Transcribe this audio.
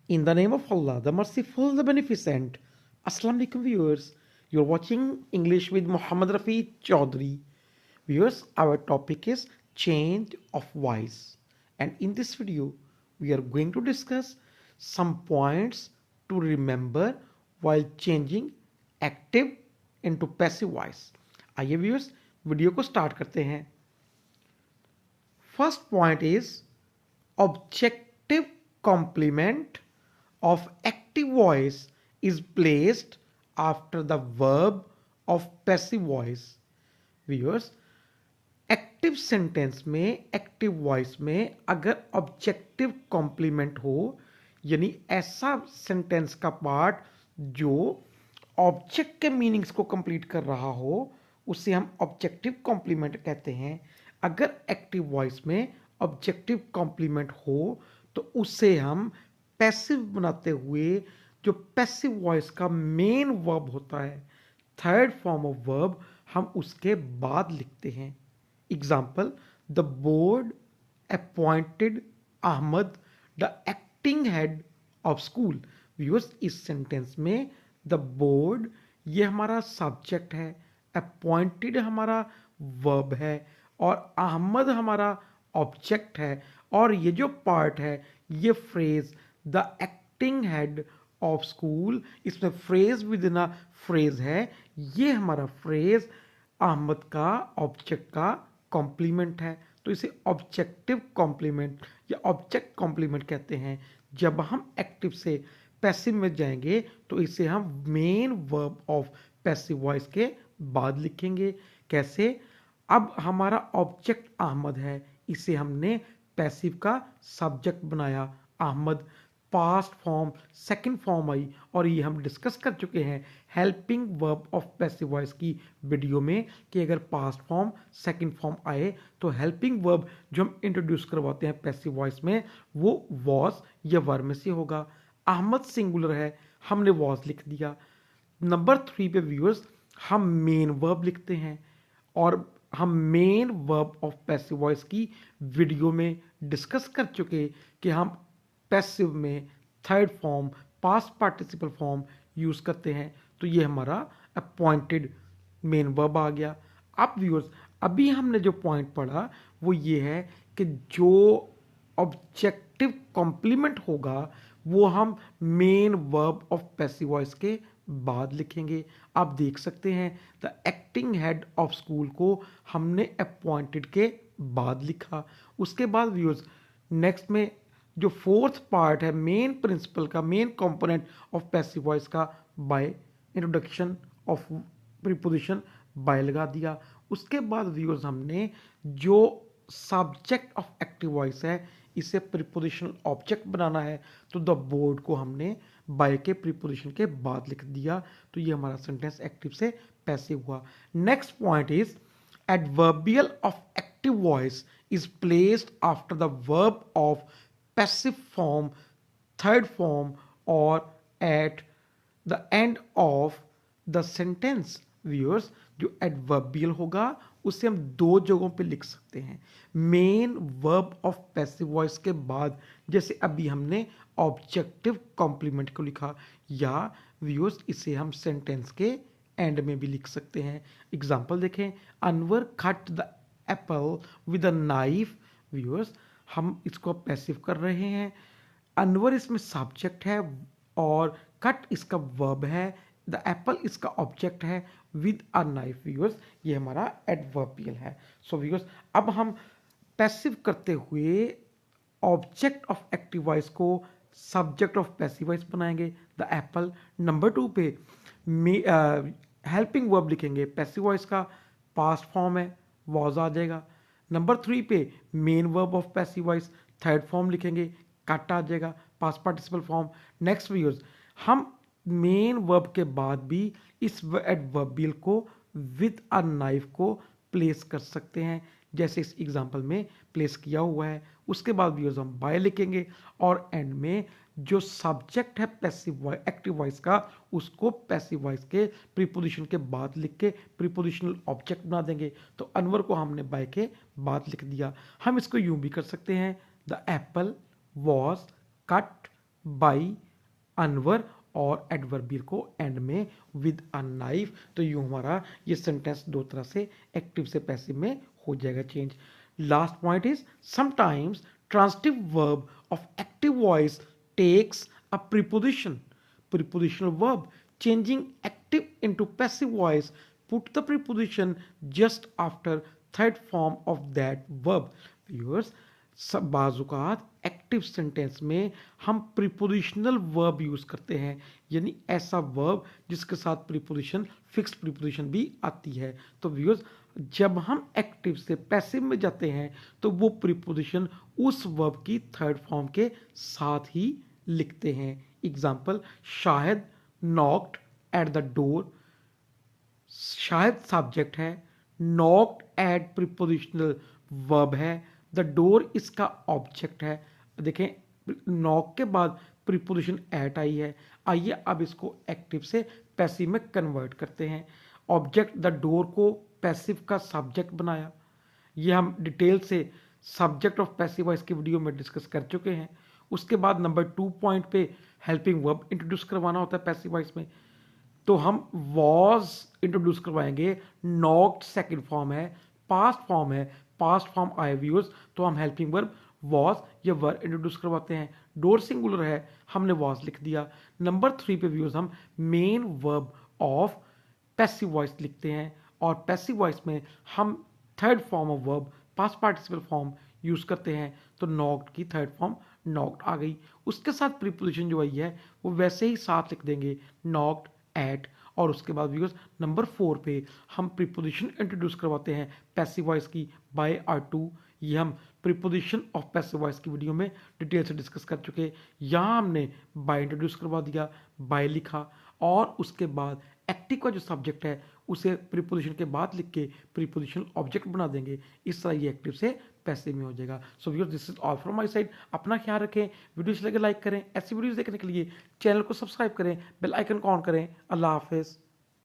In the name of Allah, the Merciful, the Beneficent. Assalamu alaikum viewers. You're watching English with Muhammad Rafi Chaudhry. Viewers, our topic is change of voice. And in this video, we are going to discuss some points to remember while changing active into passive voice. आइए viewers, video को start करते हैं. First point is objective complement of active voice is placed after the verb of passive voice. Viewers, active sentence में active voice में अगर objective complement हो यानी ऐसा सेंटेंस का पार्ट जो ऑब्जेक्ट के मीनिंग्स को कंप्लीट कर रहा हो उसे हम ऑब्जेक्टिव कॉम्प्लीमेंट कहते हैं. अगर एक्टिव वॉइस में ऑब्जेक्टिव कॉम्प्लीमेंट हो तो उसे हम पैसिव बनाते हुए जो पैसिव वॉइस का मेन वर्ब होता है थर्ड फॉर्म ऑफ वर्ब हम उसके बाद लिखते हैं. Example, the board appointed Ahmed the acting head of school. Viewers, इस सेंटेंस में द बोर्ड ये हमारा सब्जेक्ट है, अपॉइंटेड हमारा वर्ब है और अहमद हमारा ऑब्जेक्ट है. और ये जो पार्ट है ये phrase the acting head of school, इसमें phrase within a phrase है. ये हमारा फ्रेज अहमद का ऑब्जेक्ट का कॉम्प्लीमेंट है. तो इसे ऑब्जेक्टिव कॉम्प्लीमेंट या ऑब्जेक्ट कॉम्प्लीमेंट कहते हैं. जब हम एक्टिव से पैसिव में जाएंगे तो इसे हम main verb of passive voice के बाद लिखेंगे. कैसे? अब हमारा ऑब्जेक्ट अहमद है, इसे हमने पैसिव का सब्जेक्ट बनाया Ahmad. Past form second form आई और ये हम डिस्कस कर चुके हैं helping verb of passive voice की वीडियो में कि अगर पास्ट फॉर्म सेकंड फॉर्म आए तो हेल्पिंग वर्ब जो हम इंट्रोड्यूस करवाते हैं पैसिव वॉइस में वो वॉज या वर में से होगा. अहमद सिंगुलर है, हमने वॉज लिख दिया. नंबर 3 पे व्यूअर्स हम मेन वर्ब लिखते हैं और हम main verb of passive voice की वीडियो में डिस्कस कर चुके कि हम पैसिव में third form past participle form use करते हैं. तो ये हमारा अपॉइंटेड मेन वर्ब आ गया. अब व्यूअर्स, अभी हमने जो पॉइंट पढ़ा वो ये है कि जो ऑब्जेक्टिव कॉम्प्लीमेंट होगा वो हम main verb of passive voice के बाद लिखेंगे. आप देख सकते हैं the acting head of school को हमने अपॉइंटेड के बाद लिखा. उसके बाद व्यूअर्स नेक्स्ट में जो फोर्थ पार्ट है मेन प्रिंसिपल का main component of passive voice का by introduction of preposition by लगा दिया. उसके बाद व्यूअर्स हमने जो सब्जेक्ट ऑफ एक्टिव वॉइस है इसे प्रीपोजिशनल ऑब्जेक्ट बनाना है तो द बोर्ड को हमने बाय के प्रीपोजिशन के बाद लिख दिया. तो ये हमारा सेंटेंस एक्टिव से पैसिव हुआ. Next point is adverbial of active voice is placed after the verb of passive form third form और at the end of the sentence. Viewers, जो एडवर्बियल होगा उसे हम दो जगहों पे लिख सकते हैं main verb of passive voice के बाद, जैसे अभी हमने ऑब्जेक्टिव कॉम्प्लीमेंट को लिखा, या व्यूअर्स इसे हम सेंटेंस के एंड में भी लिख सकते हैं. एग्जांपल देखें, Anwar cut the Apple with a knife. Viewers, हम इसको पैसिव कर रहे हैं. अनवर इसमें सब्जेक्ट है और कट इसका वर्ब है, द एप्पल इसका ऑब्जेक्ट है विद अ नाइफ. व्यूअर्स, ये हमारा एडवर्बियल है. सो व्यूअर्स, अब हम पैसिव करते हुए ऑब्जेक्ट ऑफ एक्टिव वॉइस को सब्जेक्ट ऑफ पैसिव वॉइस बनाएंगे द एप्पल. नंबर 2 पे हेल्पिंग वर्ब लिखेंगे पैसिव वॉइस का, पास्ट फॉर्म है वॉज आ जाएगा. नंबर 3 पे main verb of passive voice third form लिखेंगे कट आ जाएगा past participle form. Next viewers, हम मेन वर्ब के बाद भी इस एडवर्बियल को विद अ नाइफ को प्लेस कर सकते हैं जैसे इस एग्जांपल में प्लेस किया हुआ है. उसके बाद व्यूअर्स हम बाय लिखेंगे और एंड में जो सब्जेक्ट है पैसिव वॉइस एक्टिव वॉइस का उसको पैसिव वॉइस के प्रीपोजिशन के बाद लिख के प्रीपोजिशनल ऑब्जेक्ट बना देंगे. तो अनवर को हमने बाय के बाद लिख दिया. हम इसको यूं भी कर सकते हैं the Apple was cut by, Anwar और एडवर्बियल को एंड में विद अ नाइफ। तो यूं हमारा ये सेंटेंस दो तरह से एक्टिव से पैसिव में हो जाएगा change. Last point is sometimes transitive verb of active voice takes a preposition, prepositional verb changing active into passive voice, put the preposition just after third form of that verb. Viewers, बाजुकात active sentence में हम prepositional verb use करते हैं, यानी ऐसा verb जिसके साथ preposition fix preposition भी आती है। तो व्यूअर्स, जब हम एक्टिव से पैसिव में जाते हैं तो वो प्रीपोजिशन उस वर्ब की थर्ड फॉर्म के साथ ही लिखते हैं। Example, Shahid knocked at the door. Shahid subject है, नॉक्ड एट प्रीपोजिशनल वर्ब है, द डोर इसका ऑब्जेक्ट है। देखें, नॉक के बाद प्रीपोजिशन एट आई है। आइए अब इसको एक्टिव से पैसिव में कन्वर्ट करते हैं। ऑब्जेक्ट द डोर को पैसिव का सब्जेक्ट बनाया। ये हम डिटेल से सब्जेक्ट ऑफ पैसिव वॉइस की वीडियो में डिस्कस कर चुके हैं। उसके बाद नंबर 2 पॉइंट पे हेल्पिंग वर्ब इंट्रोड्यूस करवाना होता है पैसिव वॉइस में, तो हम वॉज इंट्रोड्यूस करवाएंगे। नॉक्ड सेकंड फॉर्म है, पास्ट फॉर्म है, पास्ट फॉर्म आए व्यूअर्स, तो हम हेल्पिंग वर्ब वॉज या वर इंट्रोड्यूस करवाते हैं। डोर सिंगुलर है, हमने वॉज लिख दिया। नंबर 3 पे व्यूअर्स हम main verb of passive voice लिखते हैं, और पैसिव वॉइस में हम third form of verb past participle form use करते हैं। तो नॉक्ड की थर्ड फॉर्म नॉक्ड आ गई, उसके साथ प्रीपोजिशन जो आई है वो वैसे ही साथ लिख देंगे, नॉक्ड एट। और उसके बाद व्यूअर्स नंबर 4 पे हम प्रीपोजिशन इंट्रोड्यूस करवाते हैं पैसिव वॉइस की, बाय आर टू। ये हम प्रीपोजिशन ऑफ पैसिव वॉइस की वीडियो में डिटेल से डिस्कस कर चुके। यहाँ हमने बाय इंट्रोड्यूस करवा दिया, बाय लिखा, और उसके बाद एक्टिव का जो सब्जेक्ट है उसे प्रीपोजिशन के बाद लिख के प्रीपोजिशन ऑब्जेक्ट बना देंगे। इस तरह ये एक्टिव से पैसिव में हो जाएगा। So viewers, this is all from my side. अपना ख्याल रखें, वीडियो अच्छी लगे लाइक करें, ऐसी वीडियोस देखने के लिए चैनल को सब्सक्राइब करें, बेल आइकन को ऑन करें। अल्लाह हाफिज़।